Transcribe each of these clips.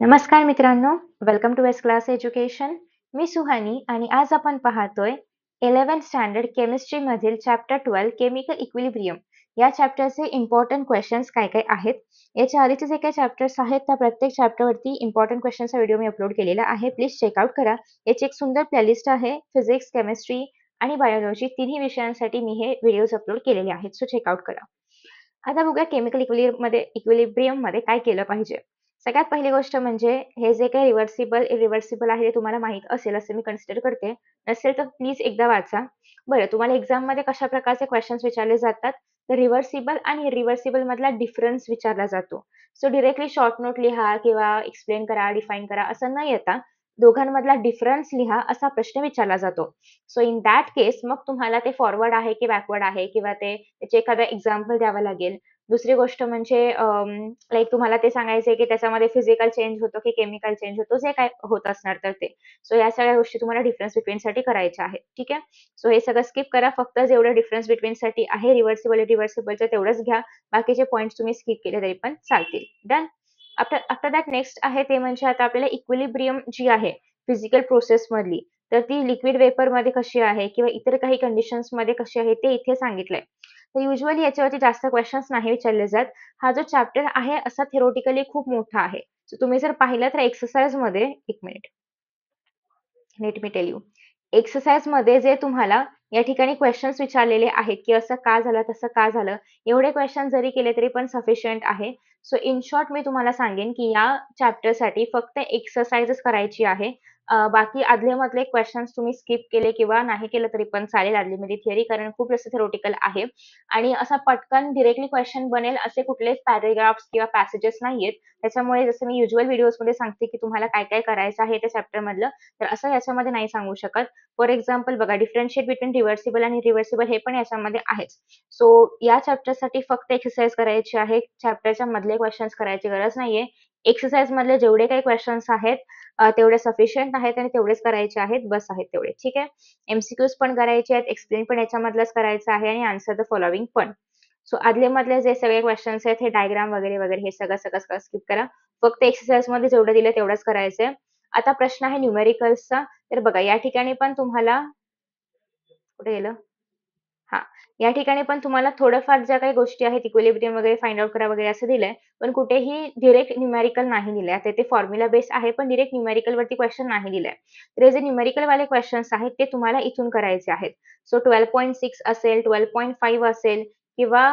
नमस्कार मित्रांनो, welcome to S class education. मी सुहानी आणि आज आपण पाहतोय 11th स्टँडर्ड केमिस्ट्री मधील चॅप्टर 12 केमिकल इक्विलिब्रियम या चॅप्टरचे इम्पॉर्टंट क्वेश्चन्स काय काय आहेत. याच्या आधीचे जे काही चॅप्टर्स आहेत त्या प्रत्येक चॅप्टरवरती इम्पॉर्टंट क्वेश्चन्सचा व्हिडिओ मी अपलोड केलेला आहे. प्लीज चेकआउट करा. याची एक सुंदर प्लेलिस्ट आहे. फिजिक्स, केमिस्ट्री आणि बायोलॉजी तिन्ही विषयांसाठी मी हे व्हिडिओज अपलोड केलेले आहेत. सो चेकआउट करा. आता बघूया केमिकल इक्विलिब्रियम मध्ये काय केलं पाहिजे. सगळ्यात पहिली गोष्ट म्हणजे हे जे काही रिव्हर्सिबल, इरिव्हर्सिबल आहे ते तुम्हाला माहीत असेल असं मी कन्सिडर करते. नसेल तर प्लीज एकदा वाचा. बरं, तुम्हाला एक्झाममध्ये कशा प्रकारचे क्वेश्चन्स विचारले जातात? तर रिव्हर्सिबल आणि इरिव्हर्सिबल मधला डिफरन्स विचारला जातो. सो डायरेक्टली शॉर्ट नोट लिहा किंवा एक्सप्लेन करा, डिफाईन करा असं न येता दोघांमधला डिफरन्स लिहा असा प्रश्न विचारला जातो. सो इन दॅट केस मग तुम्हाला ते फॉरवर्ड आहे की बॅकवर्ड आहे किंवा त्याचे एखादं एक्झाम्पल द्यावं लागेल. दुसरी गोष्ट म्हणजे लाइक तुम्हाला ते सांगायचं आहे की त्याच्यामध्ये फिजिकल चेंज होतो की केमिकल चेंज होतो, जे काय होत असणार तर ते. सो या सगळ्या गोष्टी तुम्हाला डिफरन्स बिटवीनसाठी करायच्या आहेत. ठीक आहे. सो हे सगळं स्किप करा. फक्त जेवढं डिफरन्स बिटवीनसाठी आहे रिव्हर्सिबल, इरिव्हर्सिबलचं तेवढंच घ्या. बाकीचे पॉइंट्स तुम्ही स्किप केले तरी पण चालतील. Done. After after that next आहे ते म्हणजे आता आपल्याला इक्विलिब्रियम जी आहे फिजिकल प्रोसेस मधली, तर ती लिक्विड वेपर मध्ये कशी आहे किंवा इतर काही कंडिशन्स मध्ये कशी आहे ते इथे सांगितलंय. तर युजुअली याच्यावरती जास्त क्वेश्चन्स नाही विचारले जात. हा जो चॅप्टर आहे असा थेरोटिकली खूप मोठा आहे. सो तुम्ही जर पाहिलं तर एक्सरसाइजमध्ये एक minute, let me tell you. एक्सरसाइजमध्ये जे तुम्हाला या ठिकाणी क्वेश्चन्स विचारलेले आहेत, की असं का झालं, तसं का झालं, एवढे क्वेश्चन जरी केले तरी पण सफिशियंट आहे. सो इन शॉर्ट मी तुम्हाला सांगेन, की या चॅप्टरसाठी फक्त एक्सरसाइजच करायची आहे. बाकी आदले-मधले क्वेश्चन्स तुम्ही स्किप केले किंवा नाही केलं तरी पण चालेल आदली-मधली थिअरी, कारण खूप जास्त थेरोटिकल आहे आणि असा पटकन डायरेक्टली क्वेश्चन बनेल असे कुठलेच पॅराग्राफ्स किंवा पॅसेजेस नाहीयेत. त्याच्यामुळे जसं मी युज्युअल व्हिडिओजमध्ये सांगते, की तुम्हाला काय-काय करायचं आहे त्या चॅप्टरमधलं, तर असं याच्यामध्ये नाही सांगू शकत. फॉर एक्झाम्पल बघा, डिफरन्शिएट बिटवीन रिव्हर्सिबल आणि रिव्हर्सिबल हे पण याच्यामध्ये आहेच. सो या चॅप्टरसाठी फक्त एक्सरसाइज करायची आहे. चॅप्टरच्या मधले क्वेश्चन्स करायची गरज नाहीये. एक्सरसाइज मधले जेवढे काही क्वेश्चन्स आहेत तेवढे सफिशियंट आहेत आणि तेवढेच करायचे आहेत. बस आहेत तेवढे. ठीक आहे. एमसीक्यूज पण करायचे आहेत, एक्सप्लेन पण याच्यामधलंच करायचं आहे आणि आन्सर द फॉलोइंग पण. सो आदले-मधले जे सगळे क्वेश्चन्स आहेत हे डायग्राम वगैरे, वगैरे हे सगळं स्किप करा. फक्त एक्सरसाइजमध्ये जेवढं दिलं तेवढंच करायचंय. आता प्रश्न आहे न्यूमेरिकल्सचा. तर बघा या ठिकाणी पण तुम्हाला कुठे गेलं? हां. या ठिकाणी पण तुम्हाला थोडंफार ज्या काही गोष्टी आहेत इक्विलिब्रियम वगैरे फाइंड आउट करा वगैरे असं दिलंय. पण कुठेही डायरेक्ट न्यूमेरिकल नाही दिलंय. आता ते फॉर्म्युला बेस आहे पण डायरेक्ट न्यूमेरिकलवरती क्वेशन नाही दिलाय. तर हे जे न्यूमेरिकलवाले क्वेशन्स आहेत ते तुम्हाला इथून करायचे आहेत. सो 12.6 असेल, 12.5 असेल किंवा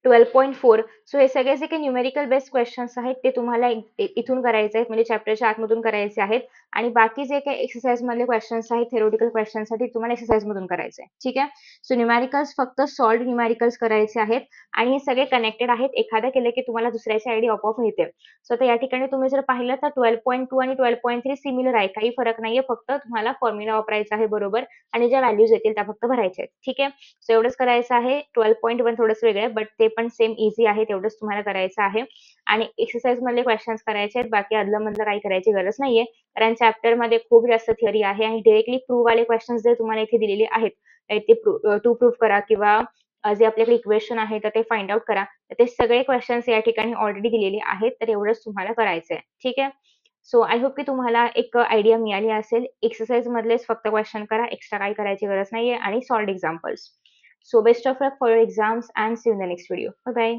12.4. सो हे सगळे जे काही न्यूमेरिकल बेस्ड क्वेशन्स आहेत ते तुम्हाला इथून करायचे आहेत, म्हणजे चॅप्टरच्या आतमधून करायचे आहेत आणि बाकी जे काही एक्सरसाइज मधले क्वेशन्स आहेत थेरोटिकल क्वेशन्ससाठी तुम्हाला एक्सरसाइज मधून करायचे आहे. ठीक आहे. सो न्यूमेरिकल्स फक्त सॉल्व्ड न्यूमेरिकल्स करायचे आहेत आणि हे सगळे कनेक्टेड आहेत. एखादं केलं की तुम्हाला दुसऱ्याची आयडी आपोआप मिळते. सो आता या ठिकाणी तुम्ही जर पाहिलं तर 12.2 आणि 12.3 सिमिलर आहे. काही फरक नाहीये. फक्त तुम्हाला फॉर्म्युला वापरायचा आहे बरोबर आणि ज्या व्हॅल्यूज येतील त्या फक्त भरायच्या आहेत. ठीक आहे. सो एवढंच करायचं आहे. 12.1 थोडंसं वेगळं आहे, बट ते पण सेम ईझी आहे. तेवढंच तुम्हाला करायचं आहे आणि एक्सरसाइज मधले क्वेश्चन्स करायचे आहेत. बाकी अदलं-मधलं काही करायची गरज नाहीये. कारण चॅप्टरमध्ये खूप जास्त थिअरी आहे आणि डायरेक्टली प्रूव्ह वाले क्वेश्चन्स जे तुम्हाला इथे दिलेले आहेत, ते टू प्रूव्ह करा किंवा जे आपल्याकडे इक्वेशन आहे तर ते फाइंड आउट करा. तर ते सगळे क्वेश्चन्स या ठिकाणी ऑलरेडी दिलेले आहेत. तर एवढंच तुम्हाला करायचंय. ठीक आहे. सो आय होप की तुम्हाला एक आयडिया मिळाली असेल. एक्सरसाइज मधलेच फक्त क्वेश्चन करा. एक्स्ट्रा काही करायची गरज नाहीये आणि solved examples. So best of luck for your exams and see you in the next video. Bye bye.